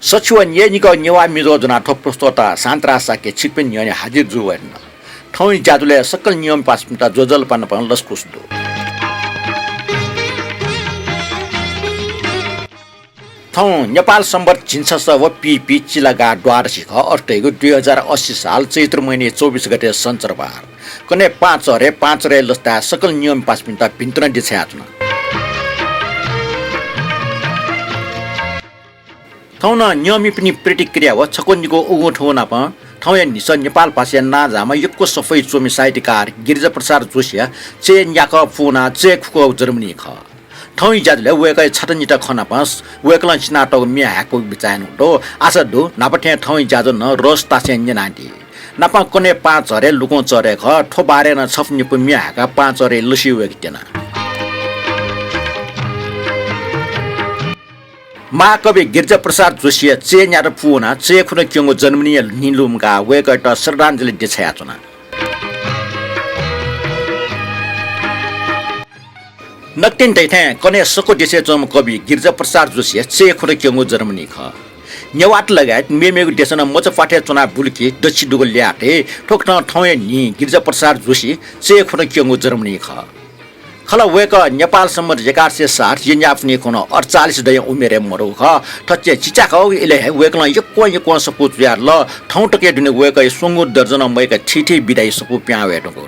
सचिव निको नेवा मिजो जना थप प्रस्तोता सान्त्रासा के छिकपिन निने हाजिर जुवन ठौई जादुले सकल नियम पासमिता जोजल पान पान लस्कुसदो थौ नेपाल सम्बत झिन्सस व पीपी चिलागा द्वार सिख अर्टेगो 2080 साल चैत्र महिने 24 गते सञ्चरबार कने 5 रे लस्ता सकल नियम पासमिता भिन्त्र दिछ्याचन थौन नियमी पनि प्रतिक्रिया व छकोनीको उगो ठोना प ठौय निस नेपाल भाषा नाजामा यक्को सफै चोमी साहित्यकार गिरिजा प्रसाद जोशी चेन याक फोना चेखको जर्मनी ख ठौई जाजले वेकै छटनिटा खना पास वेकलन स्नाटक मियाको बिचायन दो आशा दो नापठे ठौई जाजो न रोस तासेन नाटी नापा कोने 5 हरे लुको चरे ख ठो बारे न छफनि प मियाका 5 हरे लसी वेकटेना महाकवि गिरिजा प्रसाद जोशी चेन यार पुना चेखुन क्योंगो जर्मनी निलुमका वेकट श्रद्धाञ्जली दिछयाचना नक्तिन दैथे कने सको दिसे जम कवि गिरिजा प्रसाद जोशी चेखुन क्योंगो जर्मनी ख नेवाट लगायत मेमेगु देशन मचपाठे चुनाव बुलकी दक्षिण दुगल ल्याटे ठोक्न ठौय नि गिरिजा प्रसाद जोशी चेखुन क्योंगो जर्मनी ख खला वेक नेपाल सम्मत 1160 यन्याफनी कोन 48 दय उमेरे मरौ ख ठच्चे चिचाको इले वेकला यक्को सपुत यार ल ठौ टके दुने वेक सुंगु दर्जन मैक ठिठी बिदाई सपु प्यावे टको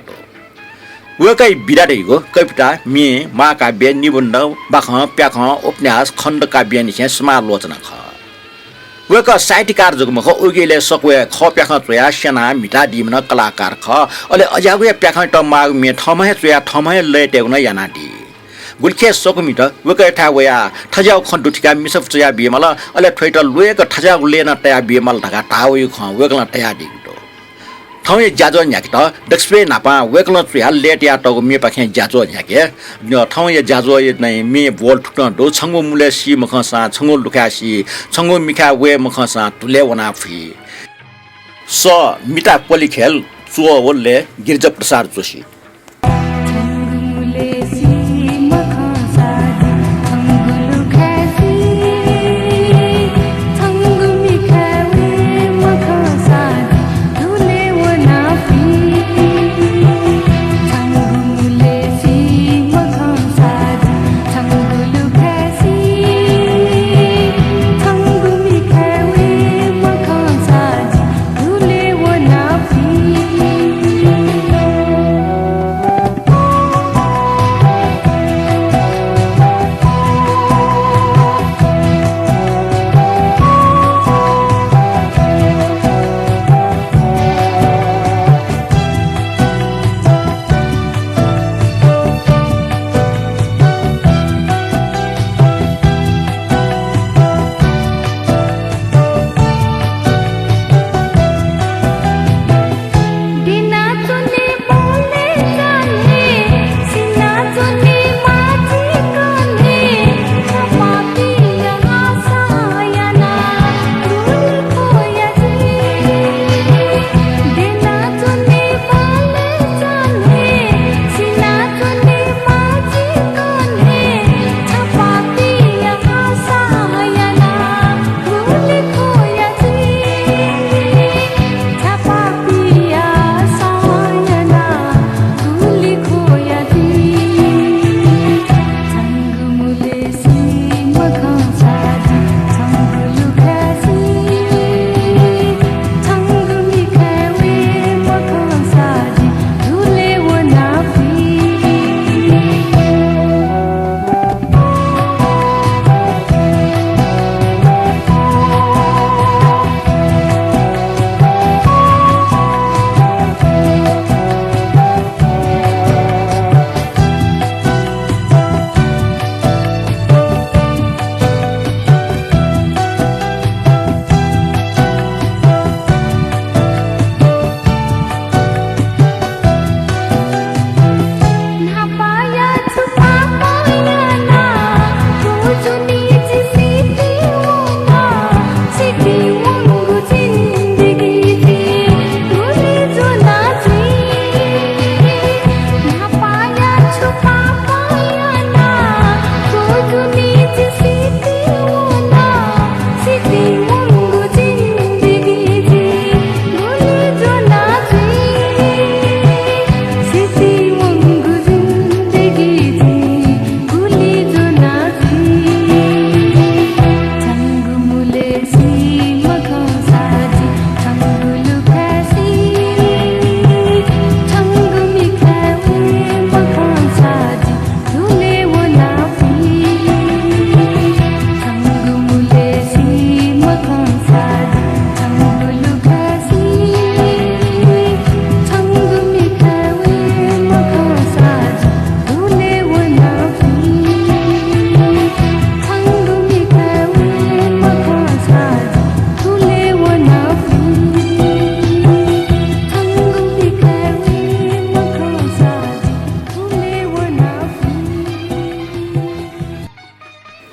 वेकै बिराडेको कविता मे महाकाव्य निबन्ध बाख प्याख उपन्यास खण्ड काव्य निसे समालोचना ख वेक साहित्यकार जगमख उगेले सकवे ख प्याख चोया सेना मिटा दिमन कलाकार ख अले अजागुया प्याख ट माग मे ठमहे चोया ठमहे लेटेगुन यानाडी गुल्खे सकमिट वेक ठा वया ठजाउ खण्डुठिका मिसफ चोया बिमल अले ठैट लुएक ठजाउ लेन तया बिमल ढका टाउ ख वेकला तया दिगो ठौय जाजो न्याक त दक्षपे नापा वेकल चुया लेट या टगो मे पाखे जाजो न्याके न ठौय जाजो नै मे बोल ठुट दो छंगो मुले सी मखसा छंगो लुखासी छंगो मिखा वे मखसा तुले वना फी स मिटा पोली खेल चुओ वले Girija Prasad Joshi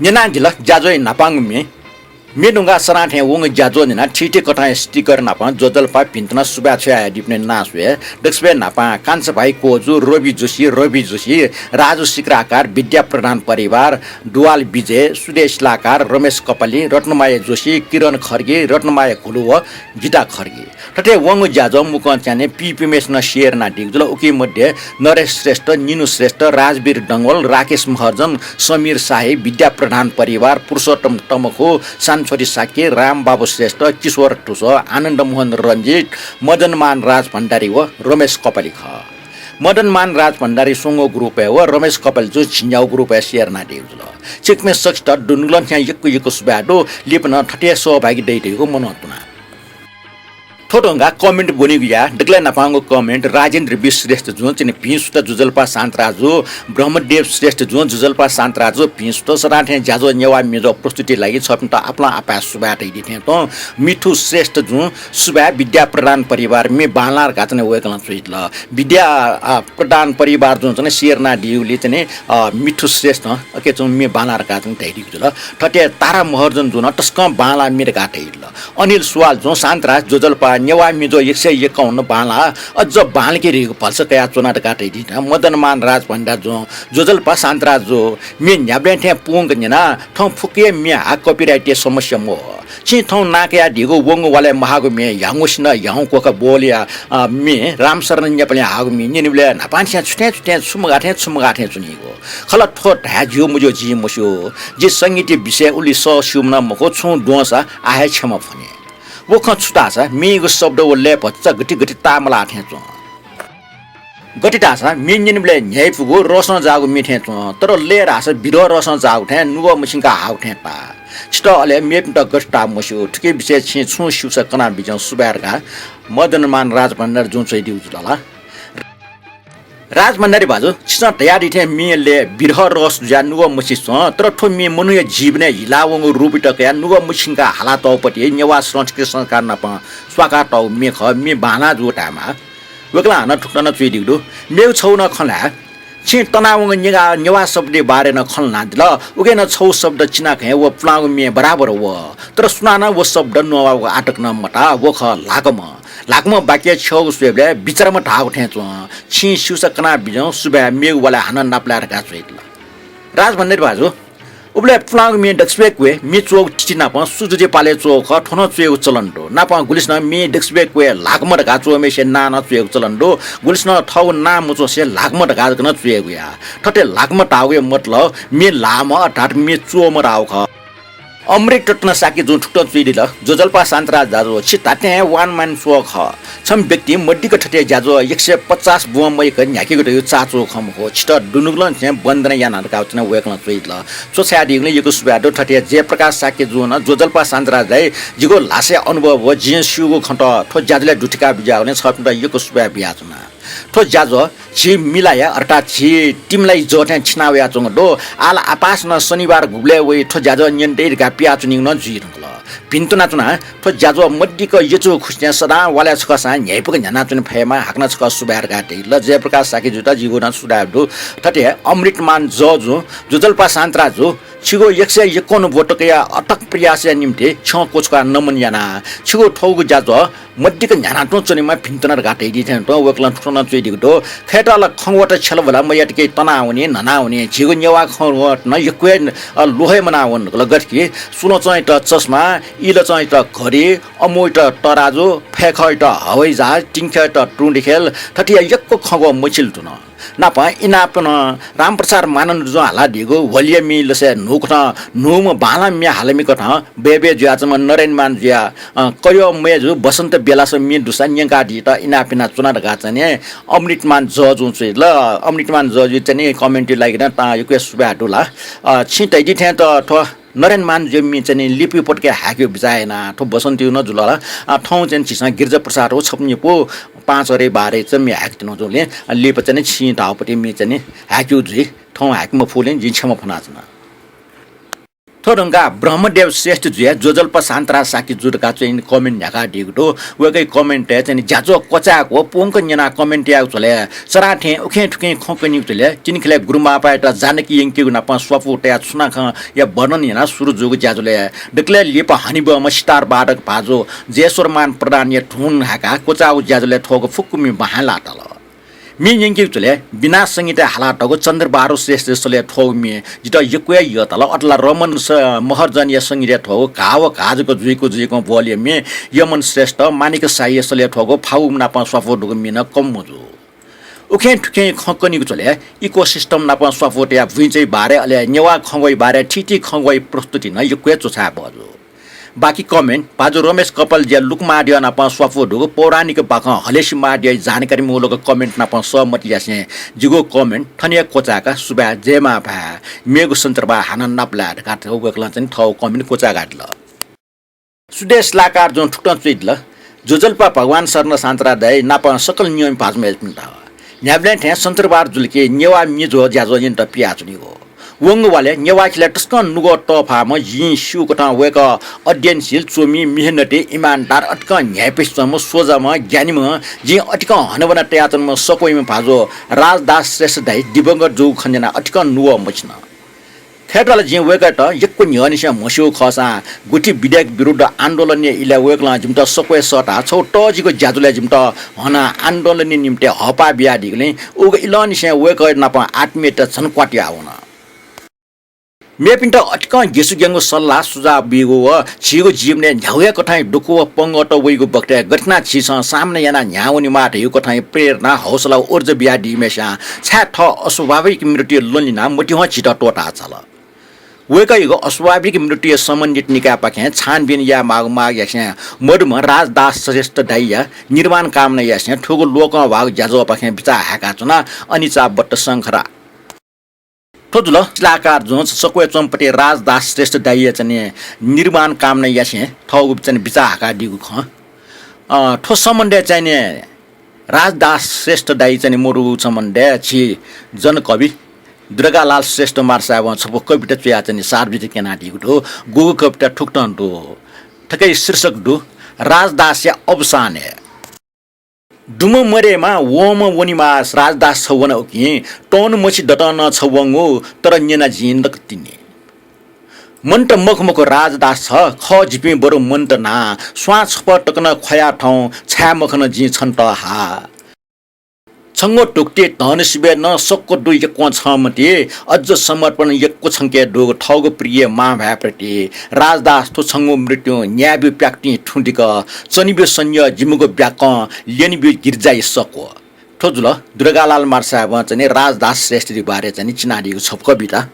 Nina Dilla, Jazo in Napang me. Medunga Sarante wong Jazo in a Titi Cotton sticker Napa, Jodel Pap Pintana Subacha, Dipne Naswe, Dexpe Napa, Kansabai Kozu, Robi Jushi, Raju Sikrakar, Vidya Pradhan Parivar, Dual Bije, Sudesh Lakar, Ramesh Kapali, Ratnamaya Joshi, Kiran Kharge, Ratnamaya Kuluwa, Gita Kharge. Tate wong Jazo Mukan Chane, PPMS na share na Digula, Uki Mode, Naresh Sresta, Ninu Sresta, Rajbir Dangwal, Rakesh Mahajan, Samir Sahi, Vidya Pradhan Parivar, Purshotam Tamako, Sanchori Sake, Ram Babu Sresta, Kishwar Tuso, Anand Mohan Ranjit, Madan Man Raj Bhandari wo, Ramesh Kapali kha. Madan Man Raj Bhandari Songo group hai wo, Ramesh Kapali jo Chinjau group hai share na Digula. Chikme Saksta, Dungulan Yaku Yukusbado, Lipna, Tateso Bagi Date, Monotuna. Thotonga comment boni gya dekla napango comment Rajendra Bishrest जुन चाहिँ पिंसुत जुजलपा शान्तराजु ब्रह्मदेव श्रेष्ठ जुन जुजलपा शान्तराजु पिंसुत सराठे ज्याजो नेवा मेजो प्रस्तुति लागि छपन्त आपला आपा सुबा दै दिथे त मिठु श्रेष्ठ जुन सुबा विद्या प्रदान परिवार मे बालार गाचने वेकला सुइल विद्या प्रदान परिवार जुन चाहिँ शेरना दिउले चाहिँ मिठु श्रेष्ठ के जुन मे बालार गाचने दै दिउ ल ठटे तारा महर्जन जुन टस्क बाला मेर गाटै ल अनिल सुवाल जुन शान्तराज जुजलपा नेवा मिजो 151 बाला अझ बालके रेको फल्स कया चुनाट काटै दिना मदनमान राज भण्डार जो जोजलपा शान्तराज जो मे न्याब्ले थे पुंग निना थौ फुके मे आ कपिराइट समस्या मो छि थौ नाकया दिगो वंग वाले महागो मे याङुसिन याङको का बोलिया मे रामशरण न्यापले हागो मे निनिबले नापान्छ्या छुटे सुमगाथे चुनिगो खला थोट हाजियो मुजो जी मुसो जे संगीत विषय उली स सुमना मको छु दोसा आहे क्षमा फने वो खछुता छ मेगो शब्द ओले भच्चा गति गति तामला आथे छ गति तासा मिन्जिनले न्याय पुगो रसन जागो मिथे छ तर लेर आस बिरो रसन जागो थे नुगो मसिनका हाउ थे पा छिटो अले मेप त गस्टा मसु ठिकै विषय छि छु सुस कना बिजौ सुबारका मदनमान राज भण्डार जुन चाहिँ दिउला राजभण्डारी बाजु छिसा तयारी थे मिले बिरह रस जा नुगो मसिस तर ठो मि मनुय जीवने हिलावंग रुपिट कया नुगो मसिनका हालात पति नेवा संस्कृति संस्कार न प स्वाका तौ मे ख मि बाना जुटामा वेकला न ठुक्न चुइदिगु मेउ छौ न खला छि तनावंग नेवा शब्द बारे न खलना दिल उगे न छौ शब्द चिना खे वो प्लाउ मे बराबर वो तर सुनाना वो शब्द नवा आटक न मटा वो ख लागम लागम बाक्य छौ सुबे बिचरमा ठाउ थे छि सुसकना बिजौ सुबे मेउ वाला हन नाप्लार का छैला राजभण्डारी बाजु उबले प्लाङ मे डक्सबेक वे मे चोक चिना प सुजुजे पाले चोक ठन चोक चलन्डो नाप गुलिसन मे डक्सबेक वे लागम ढका चो मे से ना न चोक चलन्डो गुलिसन ठौ ना मुचो से लागम ढका न चोक या ठटे लागम टावे मतलब मे लाम अटाट मे चो म राउ ख अमृत टटन साकी जुन ठुक्ट चुइदिल जोजलपा शान्तराज जाजो छिताते वान मान सोख छम व्यक्ति मड्डीको ठटे जाजो 150 बुममै क न्याकीको यो चाचो खम हो छिट दुनुगलन छ बन्दन याना काउचन वेकन चुइदिल सोछ्या दिगले यको सुबाडो ठटे जय प्रकाश साकी जुन जोजलपा शान्तराज दै जिगो लासे अनुभव हो जिएसयुको खट ठो जाजले डुटिका बिजाउने छपन यको सुबा बियाचना ठो जाजो छि मिलाया अर्थात छि टिमलाई जोटे छिनावया चंग दो आला आपास न शनिबार गुब्ले वे ठो जाजो न्यन्टेर का पिया चुनिङ न जुइरंगल पिन्तुना चुना ठो जाजो मड्डीको यचो खुस्या सदा वाला छकसा न्यायपुक न्याना चुन फेमा हाक्न छक सुबार गाटे ल जयप्रकाश साकी जुटा जिगोना सुडाडो ठटे अमृतमान जजो जुजलपा शान्तराजो छिगो 151 भोटकया अटक प्रयास निम्ति छ कोचका नमन याना छिगो ठौगु जाजो मड्डीको न्याना टो चुनिमा पिन्तुना गाटे दिथेन तो वकलन ठुना चुइदिगो दो खेटाला खंगवट छलबला मयाटके तनाउने ननाउने छिगो नेवा खंगवट न यक्वे लोहे मनावन लगटकी सुनो चाहिँ त चस्मा इल चाहिँ त घडी अमोइ त तराजु फेखै त हवाई जहाज टिङखे त टुण्डिखेल ठटिया यक्को खंगव मचिल तुन नापा इनापन रामप्रसाद मानन जो हाला दिगो वलिया मिलसे नुखना नुम बाला म्या हालमी कथा बेबे ज्याचम नरेन मान ज्या कयो मेजु बसन्त बेलास मि दुसा न्यंका दि त इनापिना चुना ढका चने अमृतमान जज हुन्छ ल अमृतमान जज चाहिँ कमेन्ट लागिन ता यको सुबाटुला छिटै दि थे त ठ नरेन मान जम्मी चाहिँ लिपि पटके हाक्यो बिजाएना ठो बसन्ती न जुलला ठाउँ चाहिँ छिसा गिर्जा प्रसाद हो छप्नी पो 5 अरे 12 चाहिँ मे हाक्दिनु जोले लिप चाहिँ छि ढाउपटी मे चाहिँ हाक्यो जि ठाउँ हाक्म फुले जिन्छमा फनाजना थोरंगा ब्रह्मदेव श्रेष्ठ जुया जोजल्प सान्तरा साकी जुडका चाहिँ कमेन्ट ढाका डिगडो वेकै कमेन्ट चाहिँ ज्याजो कचाको पोंक न्यना कमेन्ट या चले सराठे उखे ठुके खोकनि चले चिनखले गुरुमा पाएटा जानकी यंकी गुना प स्वफुट या सुना ख या वर्णन याना सुरु जुग ज्याजोले डक्ले लिप हनिब मस्टार बाडक भाजो जेश्वरमान प्रधान या ठुन हाका कोचाउ ज्याजोले ठोक फुकुमी बहाला तल मी यंकी चले बिना संगीत हालाटको चन्द्रबारो श्रेष्ठ जसले ठोगमी जित यकुया यतल अटला रमन महर्जन या संगीत ठोग काव काजको जुइको बोले मे यमन श्रेष्ठ मानिक साई यसले ठोगो फाउ नापा स्वफो डुग मिन कम मजु उखे ठुके खकनिको चले इकोसिस्टम नापा स्वफो या भुइँचै बारे अले नेवा खंगoi बारे ठिठी खंगoi प्रस्तुति न यकुया चोछा बजु बाकी कमेन्ट पाजो रमेश कपाल ज्या लुक माडिया नापा स्वफो ढुगो पौराणिक बाख हलेसी माडिया जानकारी मूलक कमेन्ट नापा सहमति यासे जिगो कमेन्ट थनिया कोचाका सुबा जेमा भा मेगु सन्तरबा हानन नापला काट गकला चाहिँ थौ कमेन्ट कोचा गाटल सुदेश लाकार जों ठुटन चुइदल जोजल्पा भगवान शरण सान्तरा दय नापा सकल नियम पाजमेल पिन्ता न्याब्ले थे सन्तरबार जुलके नेवा मिजो ज्याजो यन्त पियाचुनी हो वंग वाले नेवाखिला टस्कन नुगो टफामा यी सुकटा वेक अध्ययनशील चोमी मेहनते ईमानदार अटक न्यायपेशम सोजामा ज्ञानीमा जी अटक हनवना तयातनमा सकोइमा भाजो राजदास श्रेष्ठ दाइ दिवंगत जो खन्जना अटक नुगो मछन खेटला जी वेक त यक्को न्यनिसा मस्यो खसा गुठी विधेयक विरुद्ध आन्दोलन इला वेकला जिमत सकोय सटा छौ टजिको ज्याजुले जिमत हना आन्दोलन निम्ते हपा बिया दिगले उग इलनिसा वेक नापा आत्मीयत छन क्वाटी आउन मेपिन्ट अटक गेसु ग्याङको सल्लाह सुझाव बिगो छिगो जीवने झ्याउया कठाइ डुको पंगट वइगो बक्टे घटना छिस सामने याना न्याउनी माट यो कठाइ प्रेरणा हौसला ऊर्जा बिया दिमेसा छा ठ अस्वाभाविक मृत्यु लोनिना मोटिह छिट टोटा चल वेकैगो अस्वाभाविक मृत्यु सम्बन्धित निकाय पाखे छानबिन या माग यासे मडुम राजदास श्रेष्ठ दाइया निर्माण कामना यासे ठुगो लोक भाग ज्याजो पाखे बिचा हाका चुना अनिचा बट्ट संखरा ठोजुल चिलाकार जों सकोय चम्पटे राजदास श्रेष्ठ दाइया चाहिँ निर्माण कामना यासे ठगु चाहिँ बिचा हाका दिगु ख ठो सम्बन्ध चाहिँ राजदास श्रेष्ठ दाइ चाहिँ मोरु सम्बन्ध छि जनकवि दुर्गालाल श्रेष्ठ मार्साव छपो कविता चुया चाहिँ सार्वजनिक केना दिगु दो गो कविता ठुक्टन दो ठकै शीर्षक दो राजदास या अवसान डुम मरेमा वम वनिमा राजदास छवन ओकि टन मछि दटन छवंगो तर न्यना जिन्दक तिने मन्ट मखमको राजदास छ ख जिपे बरो मन्ट ना स्वा छप टकन खया ठौ छ्या मखन जि छन्त हा छंगो टुक्टे धन शिबे न सक्को दुई को छमते अझ समर्पण यक्को छंके डोग ठग प्रिय मा भ्याप्रति राजदास तो छंगो मृत्यु न्याबि प्याक्ति ठुन्डिक चनिबे सन्य जिमुगो ब्याक लेनिबे गिर्जाइ सको ठोजुल दुर्गालाल मार्सा चाहिँ राजदास श्रेष्ठ बारे चाहिँ चिनाडिको छ कविता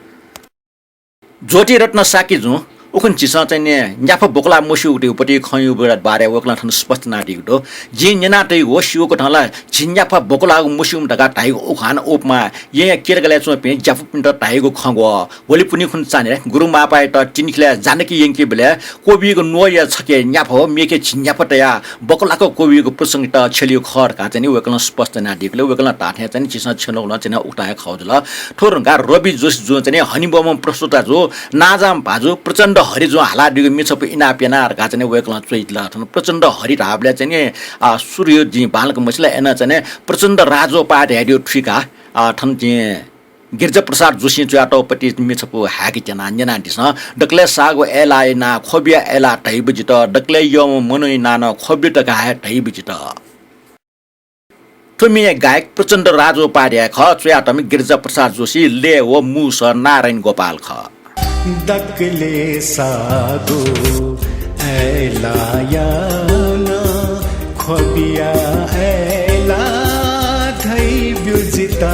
ज्योति रत्न साकी जु उखन चिसा चाहिँ न्याफ बोकला मोसु उटेपटि खयु बारे वकला थन स्पष्ट नाटिक दो जे न्यना तै हो शिवको ठला छिन्याफ बोकला मोसु ढका टाइगो उखान ओपमा ये केरगले चोपे जाफु पिन्ट टाइगो खगो होली पुनि खुन चाने गुरुमा पाए त चिनिखले जानकी यंकी बेले कोबीको नोया छके न्याफ हो मेके छिन्याफ तया बोकलाको कोबीको प्रसंग त छलियो खर का चाहिँ वकला स्पष्ट नाटिकले वकला टाठे चाहिँ चिसा छनौला चाहिँ उठाए खौजल ठोरंगा रवि जोश जो चाहिँ हनिबम प्रस्तुता जो नाजाम भाजु प्रचण्ड हरि जो हाला दिगो मिछप इना पेना का चाहिँ वेकला चोइतला थन प्रचण्ड हरि राबले चाहिँ सूर्य जी बालक मसला एना चाहिँ प्रचण्ड राजो पाट हेडियो ठिका थन चाहिँ गिर्जा प्रसाद जोशी च्याटोपटि मिछप हाकी जना न्यना दिस डक्ले सागो एला ना खोबिया एला टाइ बजित डक्ले यो मनोइ नान खोबि त गाय टाइ बजित तुमी गायक प्रचण्ड राजो पार्या ख च्याटम गिर्जा प्रसाद जोशी ले हो मुस नारायण गोपाल ख दक्ले सागो एला याना खोबिया एला धै ब्युजिता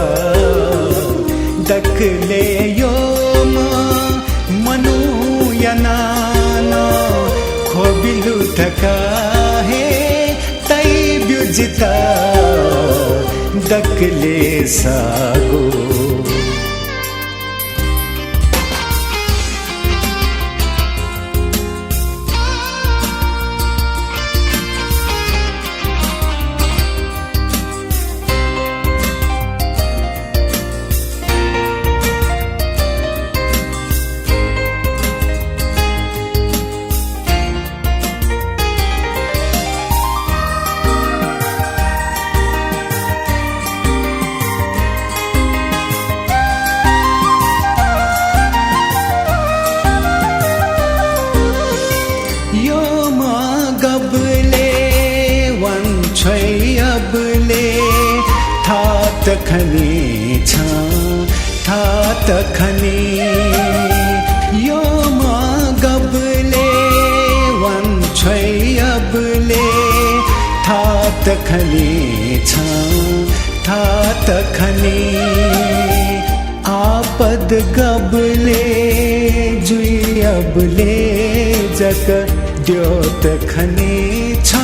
दक्ले यो मनु याना खोबिलु धका हे तै ब्युजिता दक्ले सागो म गबले वन छै अबले था त खने छ था त खने यो म गबले वन छै अबले था त खने छ था त खने आपद गबले जुई अबले जग द्योत खने छ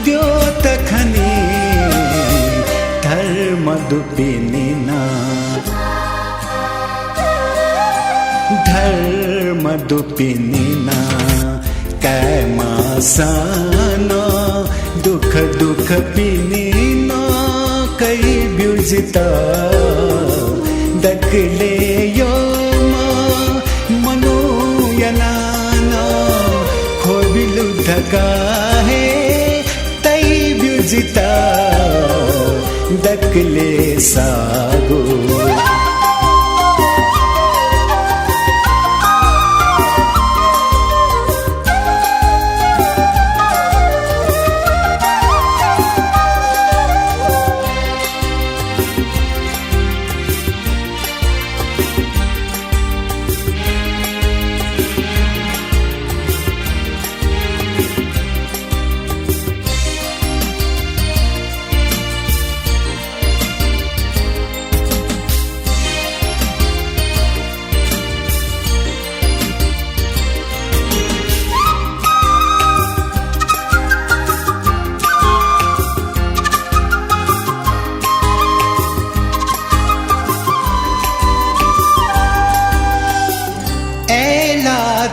द्योत खने धर्म दुपिनिना धर्म दुपिनिना कैमा सानो दुख दुख पिनिना कई ब्युजिता दकले यो मनो यनाना खोबिलु धका है तई ब्युजिता दकले सागो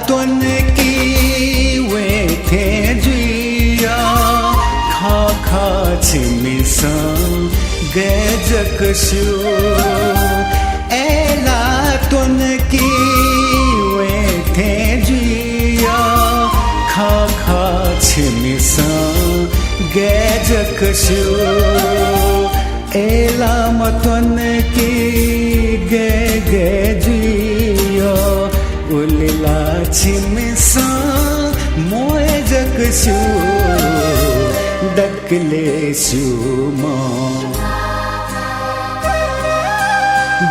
तुन की वे थे जुया खा खा छिमिसा गजकशु एला तुन की वे थे जुया खा खा छिमिसा गजकशु एला मतन की गे गे जुया उलिला छिमिसा मोए जगसु दकले सुमा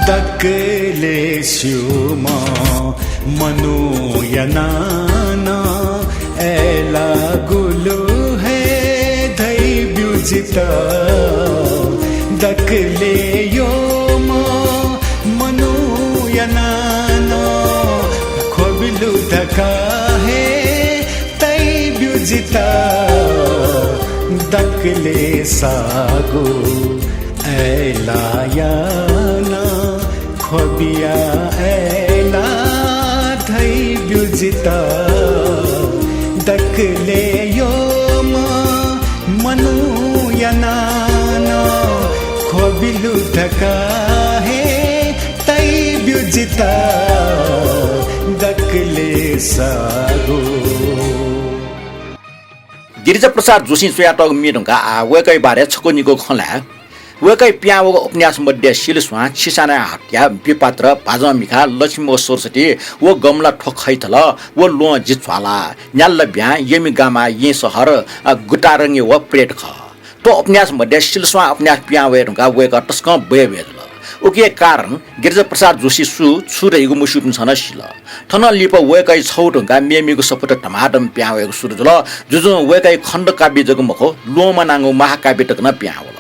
दकले सुमा मनु यनाना एला गुलु है धै ब्युजिता दकले यो मनु यनाना खोबिलु धका है तई ब्युजिता दकले सागो ऐला याना खोबिया ऐला धई ब्युजिता दकले यो मनु यनाना खोबिलु धका है तई ब्युजिता दकले सागो गिरिजा प्रसाद जोशी सोयाटक मिरुङका वेकै बारे छकोनीको खला वेकै प्यावको उपन्यास मध्ये शिलस्वा छिसाना हत्या विपात्र भाजमिखा लक्ष्मी सरस्वती वो गमला ठोखैथल वो लो जित्वाला न्याल्ल ब्या यमी गामा ये सहर गुटारङ्गे व प्रेट ख तो उपन्यास मध्ये शिलस्वा उपन्यास प्यावेरुङका वेका टस्क बेवेल उके कारण गिरिजा प्रसाद जोशी छुरेको मुसुप छन शिल थन लिप वेकै छौटुङका मेमीको सपोट टमाटम प्यावेको सुरुजल जुजु वेकै खण्ड काव्य जगमखो लोमा नाङ्गो महाकाव्य टकन प्यावल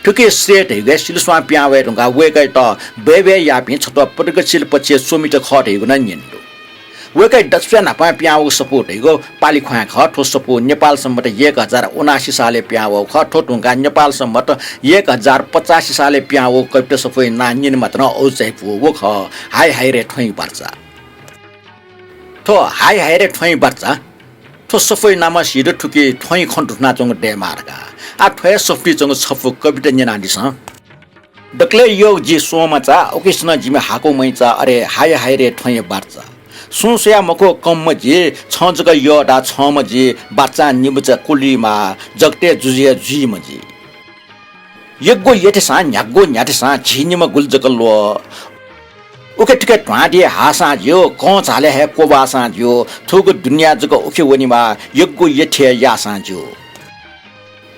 ठुके सेट हेगे शिलस्वा प्यावेरुङका वेकै त बेबे यापि छत प्रगतिशील पछि सोमिट खट हेगु न निन्दु वेकै दक्षिण नापा प्यावको सपोट हेगो पाली ख्वा ख ठो सपो नेपाल सम्मत 1079 साले प्यावो ख ठो टुङका नेपाल सम्मत 1085 साले प्यावो कप्ट सफै नानिन मात्र औचै पु वो ख हाई हाई रे ठै पर्चा थो हाई हाई रे ठै पर्चा थो सफै नाम सिर ठुके ठै खण्टुना चंग डे मार्गा आ ठै सफी चंग छफु कविता नेनादिस दक्ले यो जी सोमाचा ओकेसन जिमे हाको मैचा अरे हाई हाई रे ठै पर्चा सुनसया मको कमजी छजग यडा छमजी बाचा निबुचा कुलीमा जगते जुजिया जुइमजी यगो यतेसा न्यागो न्यातेसा झिनिमा गुलजकल्लो उके टिके ढाँडिए हासा जो कौन चाले है कोबासा जो थुगु दुनिया जको उखे वनिमा यगु यथे यासा जो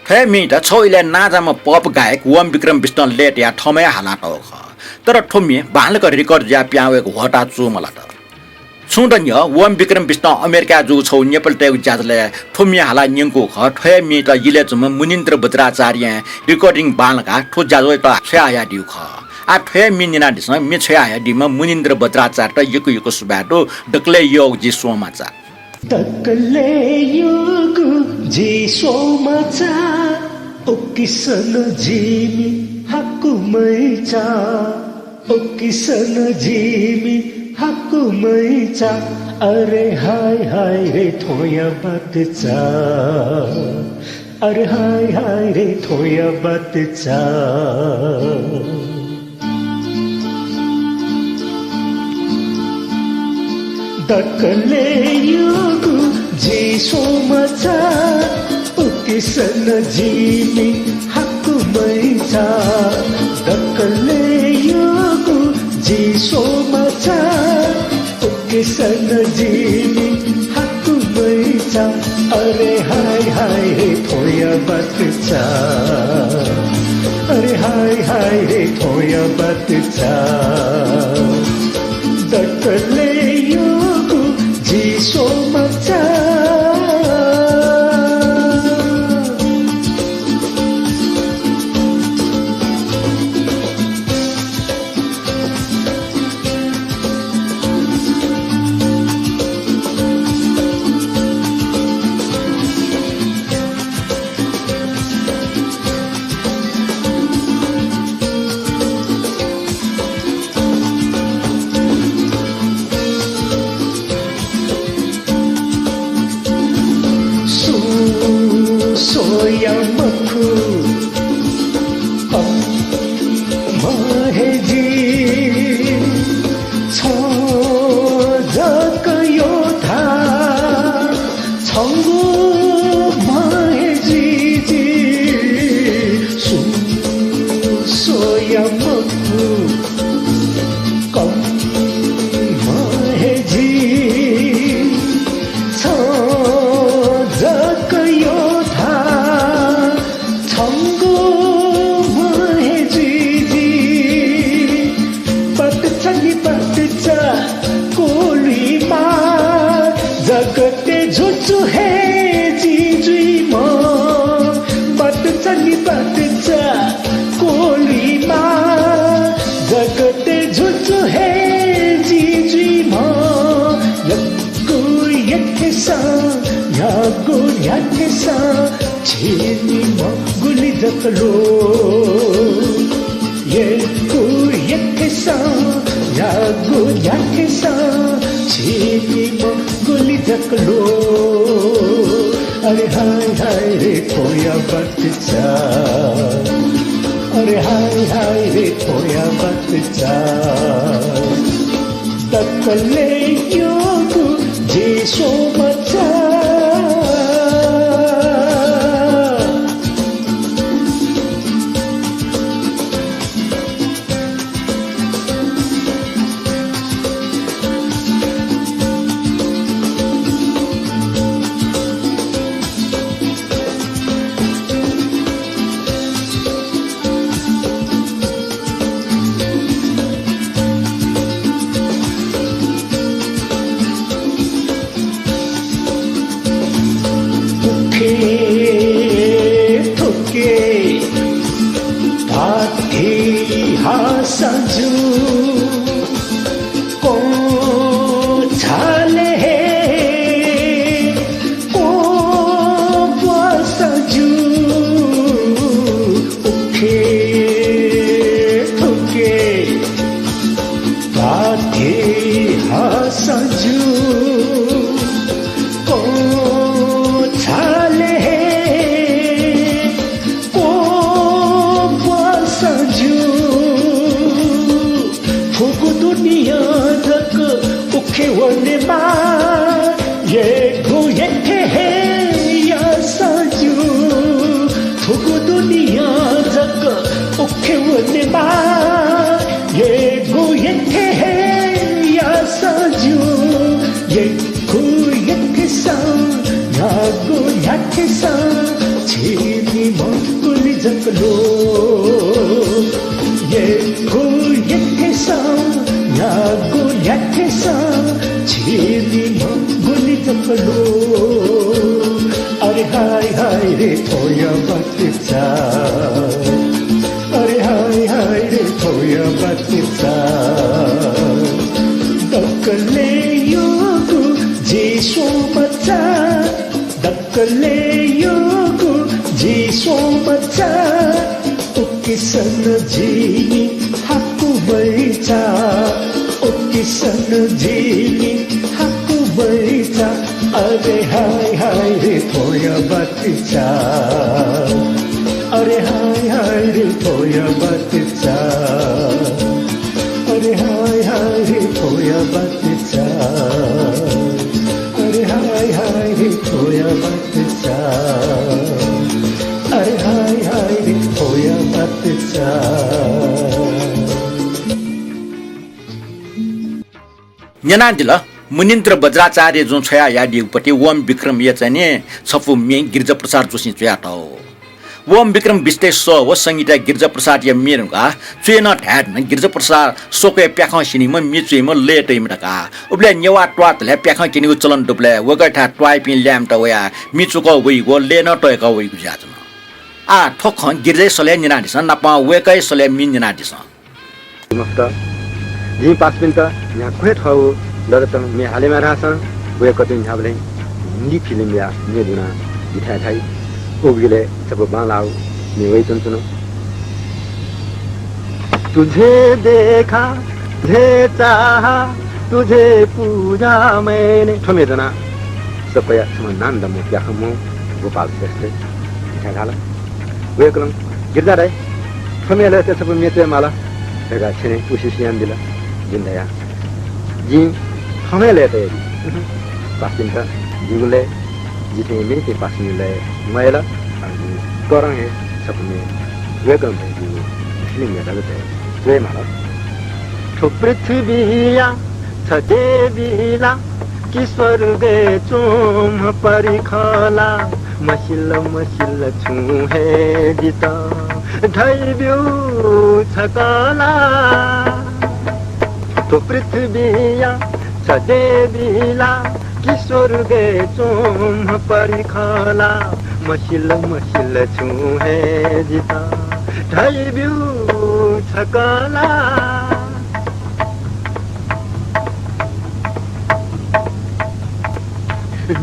फे मिट छोइले नाजामा पप गायक वम विक्रम विष्णु लेट या ठमे हालाट हो तर ठोमी बालको रेकर्ड ज्या प्यावेको हटा चु मला त सुडन्य वम विक्रम विष्णु अमेरिका जु छौ नेपाल टेक जाजले ठोमी हाला न्यंको ख ठे मिट इले जुम मुनिन्द्र बज्राचार्य रेकर्डिङ बालका ठो जाजो त छ्याया दिउ ख आ ठे मिनिना दिस मि छ्याया दिमा मुनिन्द्र बज्राचार्य यको यको सुबाटो डक्ले योग जी सोमाचा डक्ले योग जी सोमाचा ओकिसन जिमी हाकुमैचा ओकिसन जिमी हाकुमैचा अरे हाय हाय रे थोया बातचा अरे हाय हाय रे थोया बातचा डक्ले योग जी सोमाचा ओकिसन जिमी हाकुमैचा डक्ले योग जी सोमाचा ओकिसन जिमी हाकुमैचा अरे हाय हाय रे थोया बातचा अरे हाय हाय रे थोया बातचा डक्ले योग जी सोमाचा सोया मखु महेजी छो जक योधा छंगु महेजी जी सोया मखु कम महेजी छो जक योधा छंगु महेजी बटचनी बटचा कोलीमा जगते झुचु है जीजुई म बटचनी बटचा कोलीमा जगते झुचु है जीजुई म यक्कु यक्केसा यागु याकेसा छेनी म गुली जकलो यक्कु यक्केसा यागु याकेसा छेनी म गुली जकलो अरे हाय हाय रे खोया बटचा अरे हाय हाय रे खोया बटचा डक्ले योग जी सोमाचा थुके भाती हासजू को छाले को बसजू उखे थुके भाती हासजू को छाले को बसजू याखेसा छेनी मंगुली जकलो ये को याखेसा यागो याखेसा छेनी मंगुली जकलो अरे हाय हाय रे थोया बच्चा अरे हाय हाय रे थोया बच्चा दक्कले योगु जीसो बच्चा दक्कले योगु जीसो बच्चा उकिसन जीनी हाकु बैचा उकिसन जीनी हाकु बैचा अरे हाय हाय रे थोया बच्चा अरे हाय हाय रे थोया बच्चा अरे हाय हाय रे थोया बच्चा अरे हाय हाय रे थोया बच्चा अरे हाय हाय रे थोया बच्चा न्यानादिल मुनिन्द्र वज्राचार्य जो छया यादीपट्टि ओम विक्रम यचने छफु मे गिरिजा प्रसाद जोशी चयाटो ओम विक्रम बिस्ते स व संगीता गिरिजा प्रसाद या मेरुगा चेन ढ्याड न गिरिजा प्रसाद सोके प्याखा सिनी म मिचुइ म लेटै मटका उबले नेवा ट्वात ले प्याखा किनिको चलन दुबले वगठा ट्वाइ पिन ल्याम त वया मिचुको वइ गो लेन टयका वइ गुजाजन आ ठोख गिरिजा सले निनादिस नपा वेकै सले मिन निनादिस मफ्त जी 5 मिनट यहाँ खोइ ठाउँ दरतम मे हालेमा राछ वे कतै हाबले हिन्दी फिल्म या मे दुना दिखाइ थाइ ओगिले सब बालाउ मे वही सुनो तुझे देखा तुझे चाहा तुझे पूजा मैंने ठमे जना सपया समानन्द म क्या हम गोपाल श्रेष्ठ दिखाइ थाला वे कलम गिरजा रे ठमेले त सब मेते माला तेगा छने उसी सियान दिला जिंदया जी हमें लेते हैं पासिंग का जुगले जितने मेरे के पास में ले मैला करंग है सब में वेगम है जी फिल्म में लगते हैं वे माला तो पृथ्वीया छदेवीला कि स्वर्ग चोम परिखला मसिल मसिल छु है जिता ढैब्यू छकला तो पृथ्वीया छदेवीला कि स्वर्ग चोम परिखला मसिल मसिल छु है जिता ढैब्यू छकला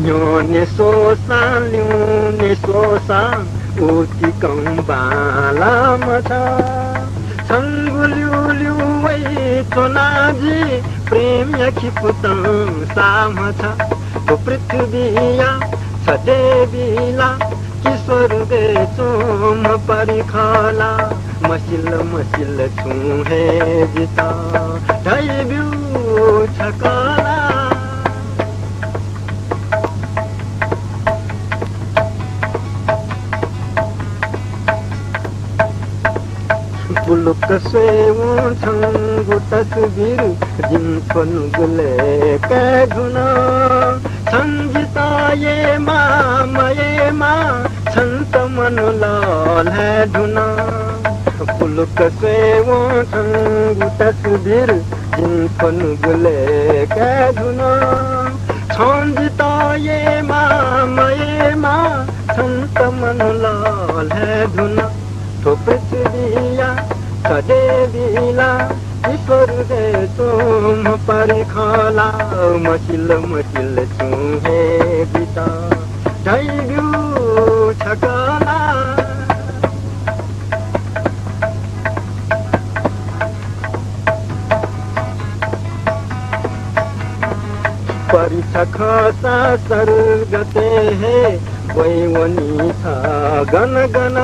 न्योने सोसा ल्यूने सोसा उति कंबाला मथा संगुल्यु वै चोनाजी प्रेम यखि पुतं सामथा तो पृथ्वीया छदेवीला कि स्वर्ग चोम परिखला मसिल मसिल छु है जिता ढैब्यू छकला पुलुक सेवो छंगु तस्वीर जिनपन गुले के धुना संगीता ये मा संत मन लाल है धुना पुलुक सेवो छंगु तस्वीर जिनपन गुले के धुना संगीता ये मा संत मन लाल है धुना तो पृथ्वीया छदेवीला स्वर्ग चोम परिखला मसिल मसिल छु हे बिता ढैब्यू छकला परिछख सर्गते है वैवनी था गन गन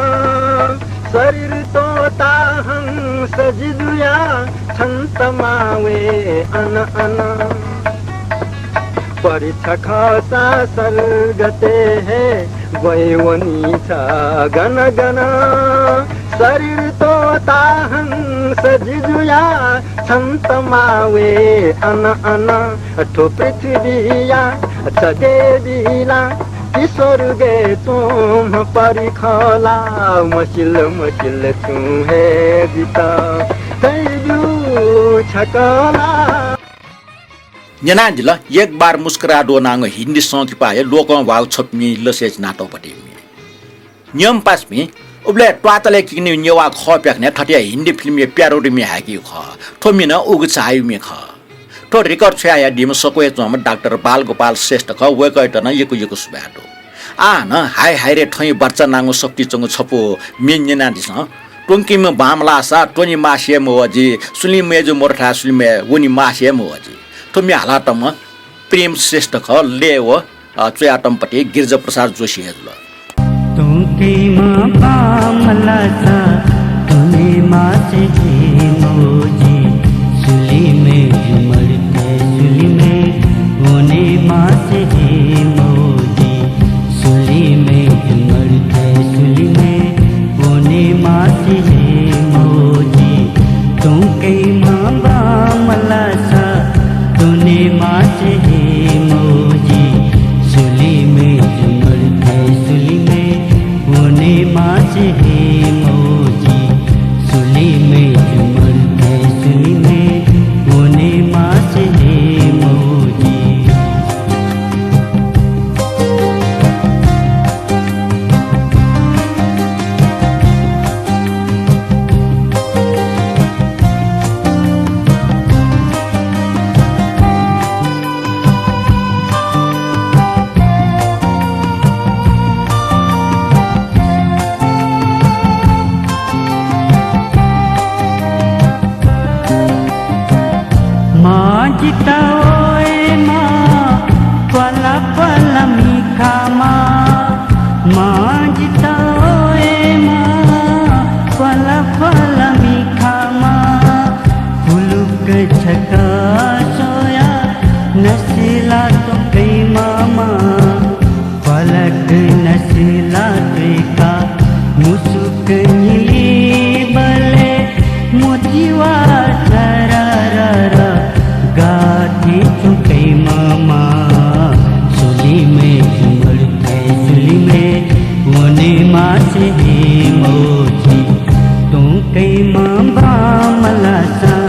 शरीर तोता हंस जिदुया छंत मावे अन अन परिछख सर्गते है वैवनी था गन गन शरीर तोता हंस जिजुया छंत मावे अन अन ठो पृथ्वीया छदेवीला स्वर्गे तुम परिखला मसिल मसिल तुम्हे बिता तैबू छकला न्यानाजिल एक बार मुस्कुरा दो नांग हिंदी सॉन्ग की पाए लोगों वाव छपमी लसेज नाटो पटी में नियम पास में उबले ट्वातले किने न्यवा ख प्याक्ने ठटिया हिंदी फिल्म में प्यारोडी में हाकी ख थोमिन उग चाय में ख तो रिकॉर्ड छया डिम सकोय जम डाक्टर बाल गोपाल श्रेष्ठ ख वेकैट न यको सुबाटो आ न हाय हाय रे ठई बच्चा नांगो शक्ति चंग छपो मेन्यना दिस टोंकी में बामला सा टोनी मासिए मोजी सुली मेजो मोरठा सुली मे वनी मासिए मोजी तो मी हाला तम प्रेम श्रेष्ठ ख लेव चयाटम पटे गिरिजा प्रसाद जोशी हेजल तुमके मां बामला सा तूने मां से मोजी सुली में झुमर के सुली में वने मां से मोजी सुली में झुमर के सुली में वने मां से मोजी तुमके मां बामला सा तूने मां से मोजी सुली में झुमर के सुली में वने मां से मोजी सुली में झुमर के सुली में वने मां से मोजी जिता ओए माँ पला पला मीठा माँ जिता ओए माँ पला पला मीठा फुलुक छका सोया नसीला तो कई मामा पलक नसीला का मुसुक नीली बले मोतीवा गाठी चुके मामा सुली में झुमर के सुली में वने माँ से मोजी तुम कई माँ बामला सा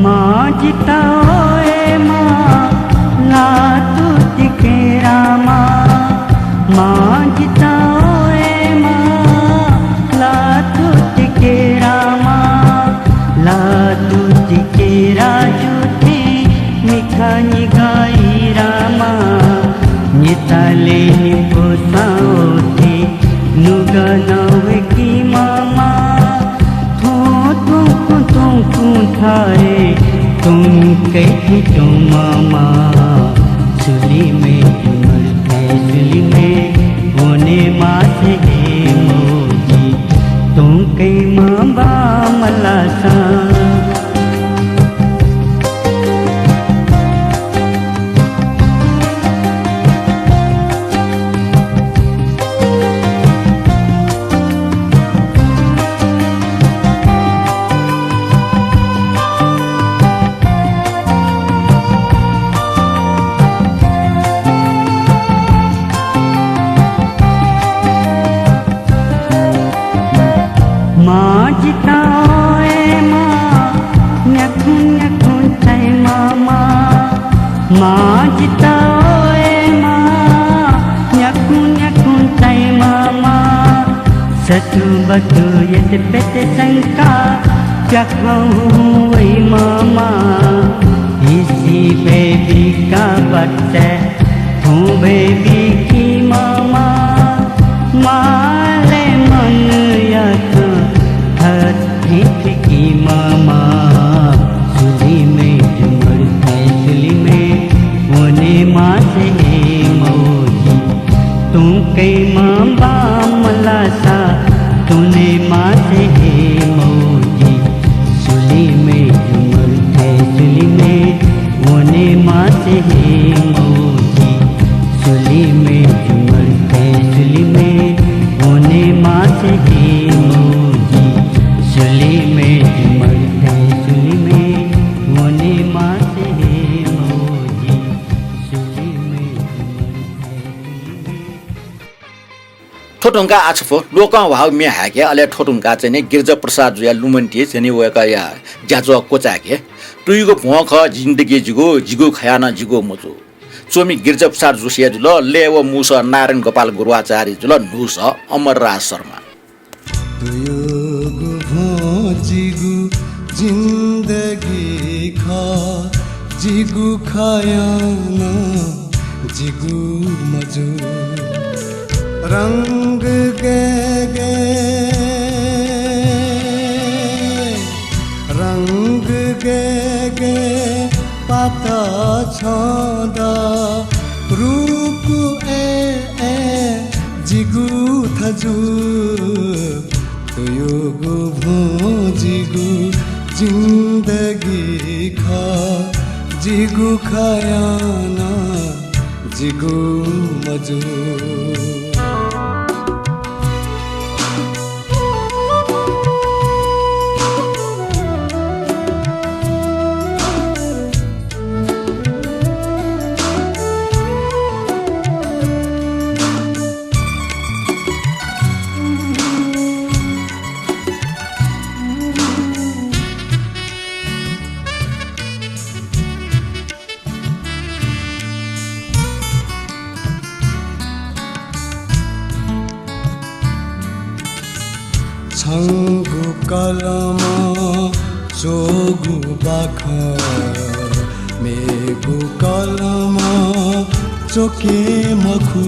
माँ जिता ओए माँ लातू तिकेरा माँ जिता ओए माँ लातू तिकेरा लातू तिकेरा जूठी मिठा निगाई रामा निताले निपोसाओती नुगा नवे की मामा थारे तुम कही तो मामा सुली में झुमर के सुली में वने माँ से मोजी तुम कई माँ बामला सा माँ जिता ओए माँ न्यखुन चाय मामा माँ जिता ओए माँ न्यखुन चाय मामा सतु बतु यत पेट शंका प्याखाऊं वही मामा इसी बेबी का बच्चा हूँ बेबी की मामा माले मन यक की मामा सुली में झुमर के सुली में वने माँ से मोजी तुम कई माँ बामला सा तूने माँ से मोजी सुली में झुमर के सुली में से है मौजी सुली में झूमर फैसली में होने माँ से है मौजी सुली में झूमर फैसली में होने माँ से है मौजी सुली में झूमर फैसली में ठोटुङका आछफो लोका भाव मे हाके अले ठोटुङका चाहिँ नि गिर्जा प्रसाद जुया लुमन्टी चाहिँ नि वका या ज्याजो कोचाके तुइगो भोख जिन्दगी जिगो खयाना जिगो मजु चोमी गिर्जा प्रसाद जोसिया जुल लेव मुस नारायण गोपाल गुरुआचार्य जुल नुस अमरराज शर्मा तुयुगु जिगु जिन्दगी ख जिगु खयाना जिगु मजु रंग गे रंग गे पाता छदा रूप ए जिगु थजु तुयुगु जिगु जिन्दगी ख जिगु खयाना जिगु मजु छंगु कलम चोगु बाख मेगु कलम चोके मखु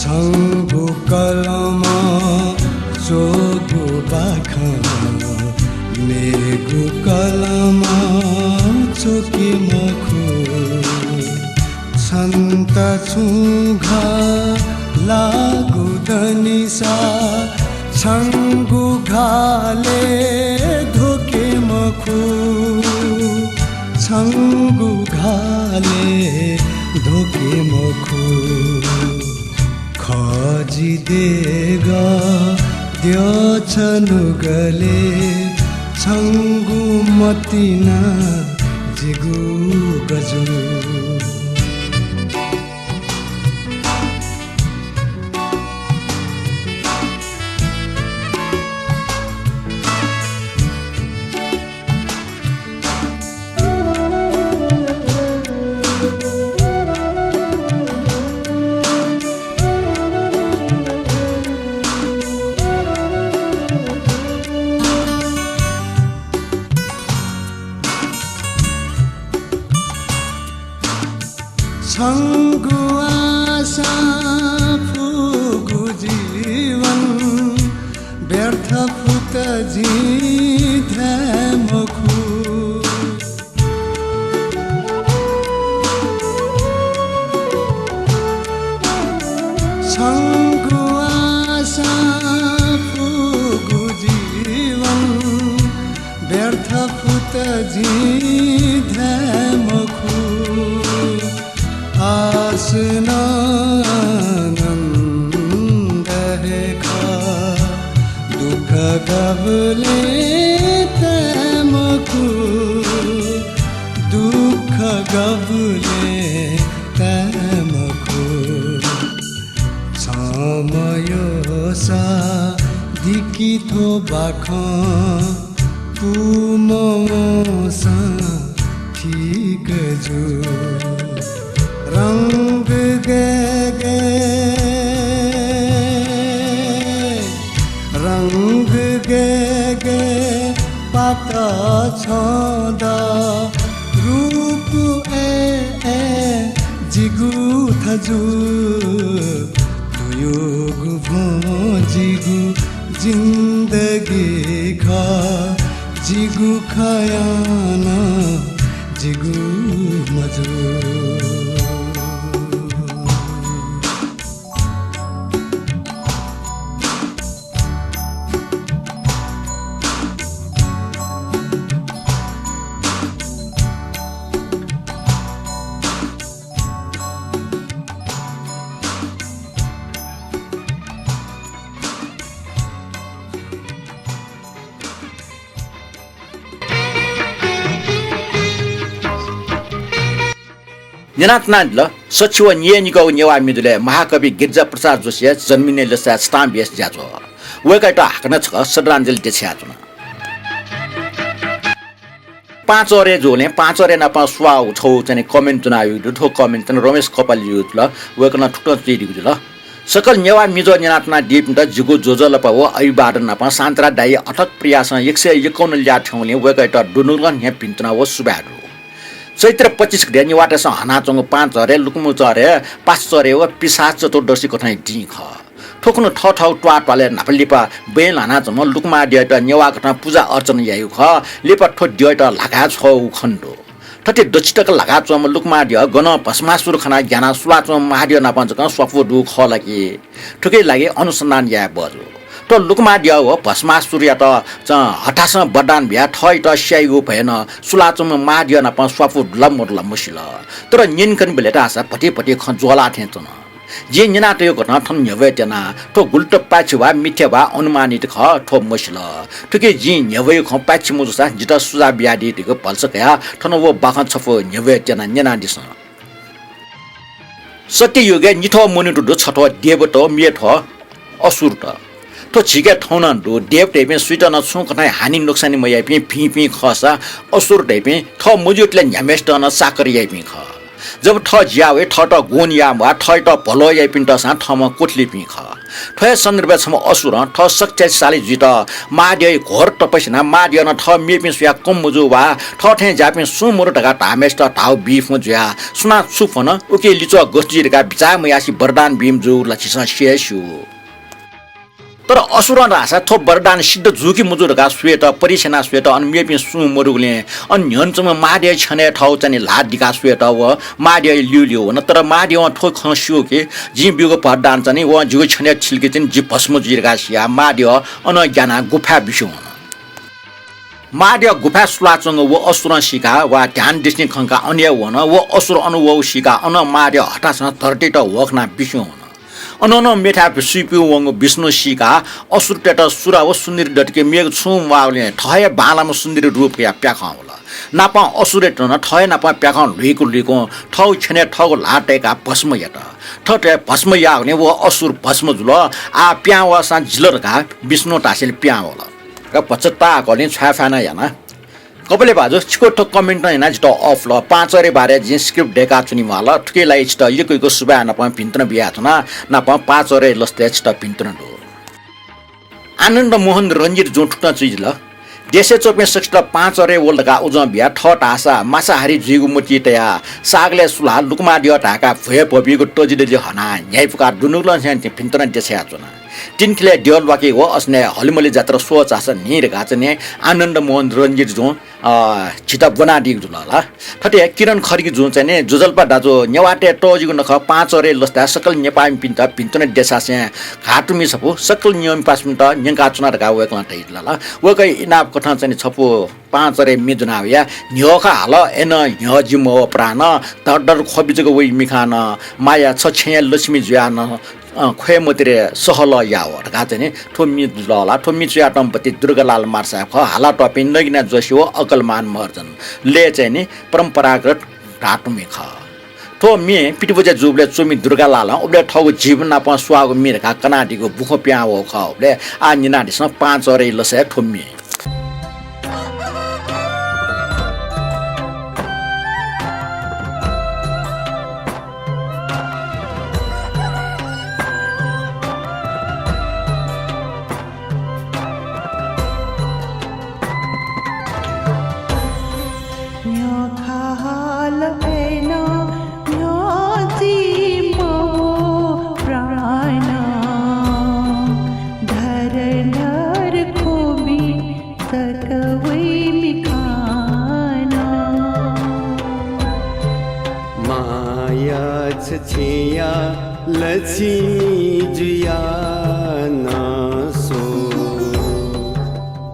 छंगु कलम चोगु बाख मेगु कलम चोके मखु संत छुघा लागु धनिसा छंगु घाले धोके मखु छंगु घाले धोके मखु खजी देगा त्यो छनु गले छंगु मतिना जिगु गजु छंगु आशा फुगु जीवन व्यर्थ फुत जिधे मखु छंगु आशा फुगु जीवन व्यर्थ फुत जिधे मखु आसनानंद रेखा दुख गबले तमकु दुख गबले तमकु छमयो सा दिकी थो बाख पुमोसा ठीक जो रंग गे रंग गे पाता छदा रूप ए जिगु थजु तुयुगु जिगु जिन्दगी ख जिगु खयाना जिगु मजु निनात्नाल सचिव नियनिको नेवा मिदुले महाकवि गिरिजा प्रसाद जोशी जन्मिने लसा स्टाम बेस जाजो वेकाइट हाक्न छ श्रद्धाञ्जली देछ्या जुन 5 अरे जोले 5 अरे नपा स्वा छौ चाहिँ कमेन्ट जुनायो ठो कमेन्ट चाहिँ रमेश कपाल युथ ल वेकन ठुक्क चिडी ल सकल नेवा मिजो निनात्ना दीप त जुगु जोजल पव अइ बाडन नपा सान्तरा दाइ अटक प्रयास 151 ल्या ठौले वेकाइट डुनुगन हे पिन्तना व सुबाडु चैत्र 25 गते निवाटस हनाचंग 5 अरे लुकमु चरे 5 चरे व पिसाच चतुर्दशी कथाइ दिख ठोक्नु ठ ठ ट्वा ट्वाले नापलिपा बेल हना जम लुकमा दिएट नेवा कथा पूजा अर्चना यायु ख लेपा ठो दिएट लागा छौ खण्डो ठटे दचिटक लागा चम लुकमा दिए गन भस्मासुर खना ज्ञाना सुला चम महादियो नापञ्च क स्वफो दु ख लागि ठुकै लागि अनुसन्धान या बजु त लुकमा दिए हो भस्मासुर या त हटास बडान भ्या ठै त स्याइगो भएन सुला चम महादियो नाप स्वफो लम्मर लम्मसिल तर निनकन बेलेटा आसा पटे पटे ख ज्वाला थेचन जे निना त्यो घटना थन न्यवेटना तो गुल्ट पाछवा मिथ्यावा अनुमानित ख ठो मसिल ठुके जी न्यवे ख पाछि मुजुसा जिता सुजा ब्याडी दिको पल्सकया थन वो बाख छफो न्यवेटना निना दिस सत्य युगे निथो मुनिटु दो छठो देवतो मेठ असुर त तो छिके ठौना दो देव टेपे स्वीटन छु कथाइ हानि नोक्सानी मया पि फि खसा असुर टेपे थ मुजुटले न्यामेष्टन साकर यापि ख जब ठ ज्यावे ठ ट गोन या वा ठ ट भलो या पिन्ट सा ठम कोठली पि ख ठय सन्दर्भ छम असुर ठ सक्चे साली जित माद्य घोर तपस्या माद्य न ठ मेपि सुया कम मुजु वा ठ ठे जापि सुमुर ढका तामेष्ट ताउ बीफ मुज्या सुना सुफन उके लिचो गोष्ठीका बिचा मयासी वरदान भीम जु लचिसा शेषु तर असुर रासा थो वरदान सिद्ध जुकी मुजुरका श्वेत परिसेना श्वेत अन मेपि सु मरुगले अन न्यन्चम माद्य छने ठाउ चाहिँ लादिका श्वेत व माद्य ल्युल्यो न तर माद्य ठो खस्यो के जि बिगो वरदान चाहिँ व जुगो छने छिल्के चाहिँ जि भस्म जिरका सिया माद्य अन ज्ञाना गुफा बिसो माद्य गुफा सुलाचंग व असुर सिका वा ध्यान दिस्ने खंका अन्य वन व असुर अनुभव सिका अन माद्य हटासन धरती त वखना बिसो अनन मेठा सिपिउ वंग विष्णु सिका असुर टेट सुरा व सुन्दरी डटके मेघ छुम वाले ठय बालाम सुन्दरी रूप या प्याखा होला नापा असुरे टन ठय नापा प्याखा लुइको लुइको ठौ छने ठगो लाटेका भस्म यत ठटे भस्म या भने व असुर भस्म जुल आ प्या वा सा जिलरका विष्णु टासेल प्या होला र पचत्ता गले छाफाना याना कपले बाजु छिटो कमेन्ट हैन जितो अफ ल 5 अरे बारे जि स्क्रिप्ट डेका चुनि वाला ठुके लाई छिट यको सुबा न प पिन्तन बिया थना न प 5 अरे लस्ते छिट पिन्तन दो आनन्द मोहन रञ्जित जो ठुक्न चीज ल देशे चोपे 5 अरे वर्ल्डका उज बिया ठट आशा मासाहारी जिगु मुटी तया सागले सुला लुकमा दियो ढाका भए पबिको टजिले जे हना न्यायपुका दुनुल छन् पिन्तन देशे आचना तिनखले दियल वाके हो अस्ने हलिमली जात्रा सोच आस निर गाचने आनन्द मोहन रञ्जित जो छिटा बना दिग जुला ठटे किरण खर्की जो चाहिँ ने जुजल्पा दाजो नेवाटे टोजिगु नख 5 अरे लस्ता सकल नेपाम पिन्ता पिन्तन देशासे घाटुमी छपु सकल नियम पासमिन त न्यंका चुना ढका वेकला तैला ल वेकै इनाप कथा चाहिँ छपु 5 अरे मिजुनाया न्योखा हाल एन न्यजिम प्राण तडर खबिजको वइ मिखान माया छछे लक्ष्मी ज्यान खोय मतिरे सहल याव ढका चाहिँ ठोमी लला ठोमी च्या टम्पति दुर्गालाल मार्सा ख हाला टपि नगिना जोशी अकलमान महर्जन ले चाहिँ नि परम्परागत ढाटुमी ख ठो मे पिटिबजे जुबले चोमी दुर्गालाल उबले ठगु जीवन नाप स्वागु मिरका कनाडीको बुख प्याव ख उबले आ निनाडिस 5 अरे लसे ठोमी छिया लक्ष्मी जुया ना सो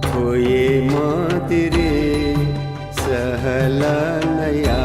खोए मातरे सहला नया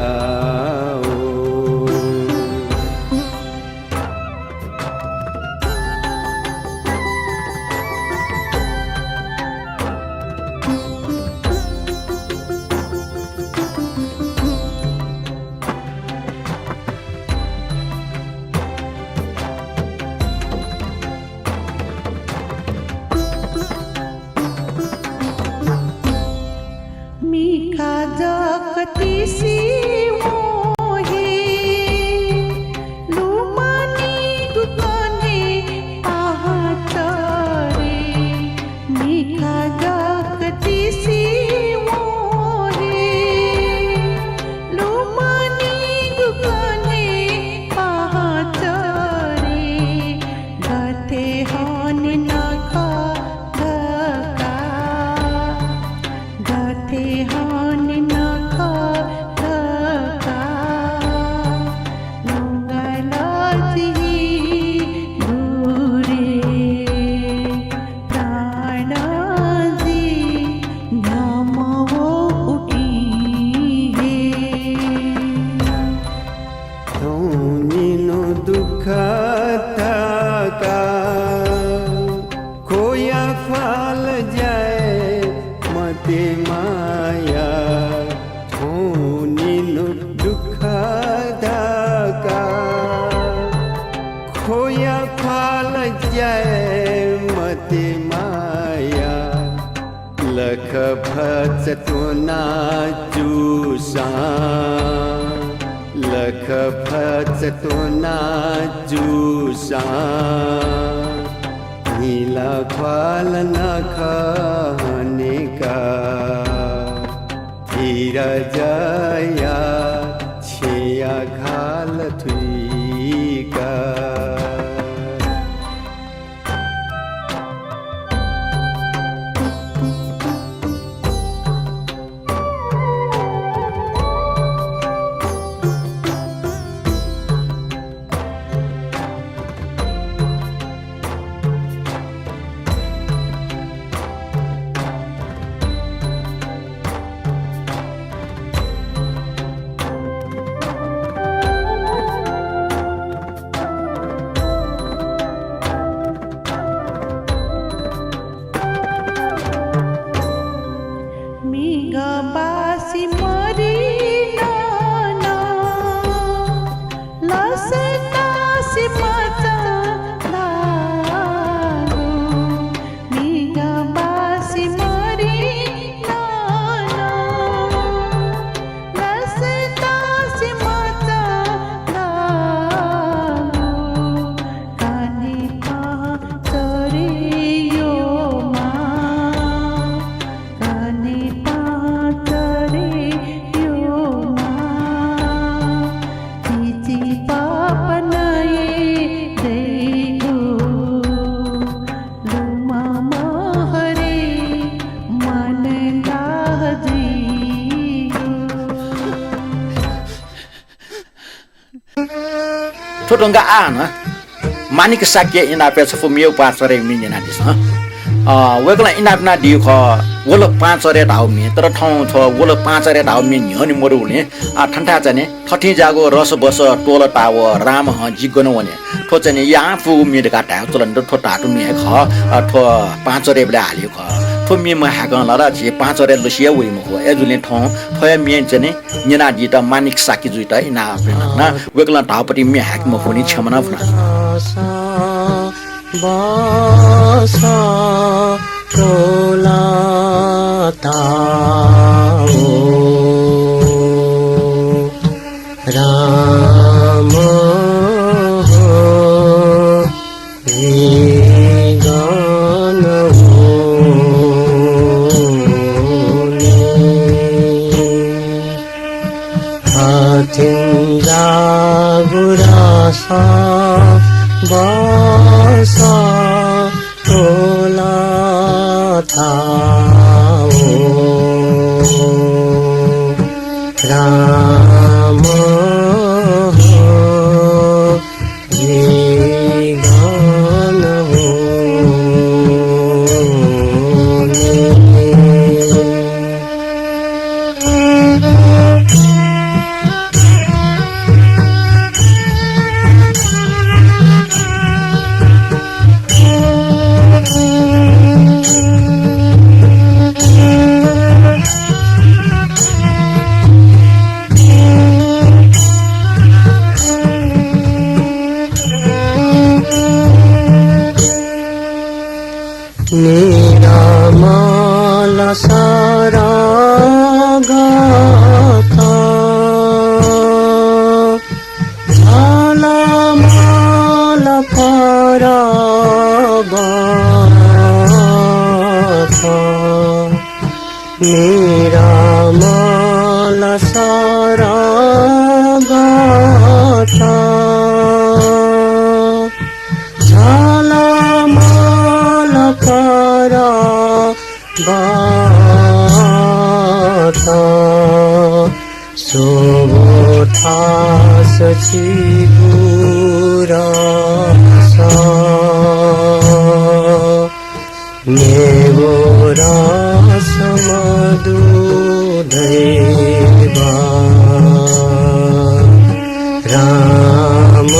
Tudongga ana manik sakye ina pe safu miu pa sore mi na dis ha wegla ina na di kho wolo 5 sore daw mi तर ठाउँ छ वलो 5 सरे दाउ mi न्यनि मरुले ठन्ठा चने थठी जागो रस बस टोल टाव राम ह जिगनो वने ठो चने या फु mi का टा चलन ठो टाटु mi ख ठो 5 सरे बले हाल्यो ख ठो mi म हागन ल र जे 5 सरे लसिया वे म हो एजुले ठौ थय mi चने निना दि त मानिक साकी जुइ त इना न वेगला टापटी mi हाक म फोनी छमना फना बासा टोला ताओ राम गान हाथिंगा गुरासा बासा टोला थाओ राम ये गान निरामल सारा गाथा निरामल सरगत झलमल कर गत शोभोथास चिगुरस नेवरस मधुदैवा राम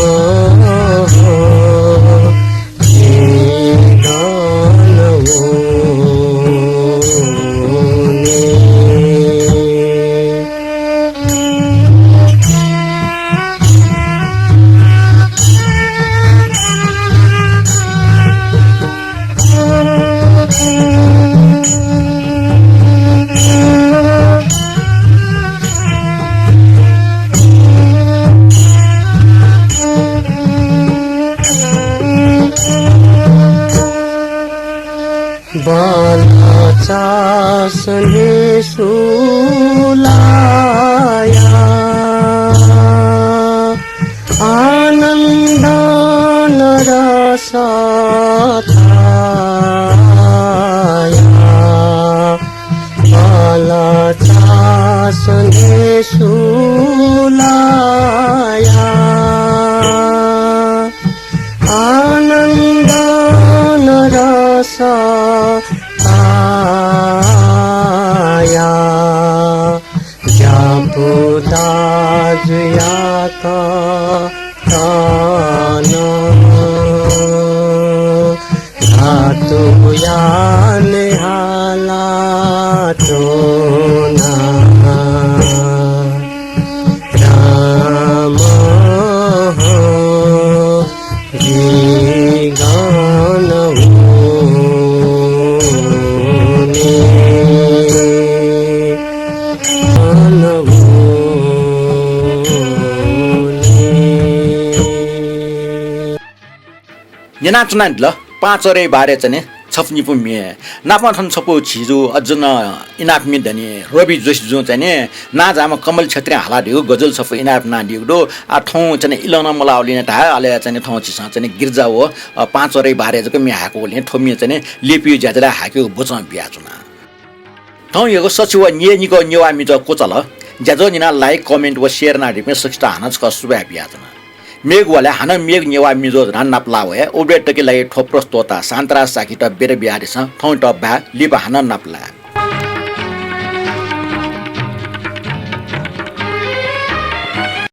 चासने सुलाया आनंद रस थाया चासने सुलाया आनंद रस आया जापुदा जुया का तान धातु या निहाला टोना राम गान नाच्ना ल पाँचरे बारे चाहिँ छप्नी पुम्ये नापाठन छपो छिजो अझन इनाप मिदने रवि जोशी जो चाहिँ नाजामा कमल क्षेत्री हाला दियो गजल छपो इनाप ना दियो आ ठौँ चाहिँ इलन मलाउलिने ढा आले चाहिँ ठौँ छिसा चाहिँ गिर्जा हो पाँचरे बारे चाहिँ मे हाको ले ठोमी चाहिँ लेपि ज्याजरा हाक्यो बोचा बियाजुना ठौँ यो सचिव निको नेवा मिज कोचल ज्याजो निना लाइक कमेन्ट व शेयर ना दिमे सक्षता हानच क सुबा बियाजुना मेघ वाला हाना मेघ नेवा मिजो रान नाप्ला होए ओबे टके लागि ठोप्रोस तोता सान्तरा साकी त बेर बिहारिस ठौँ टब्बा लिबा हाना नाप्ला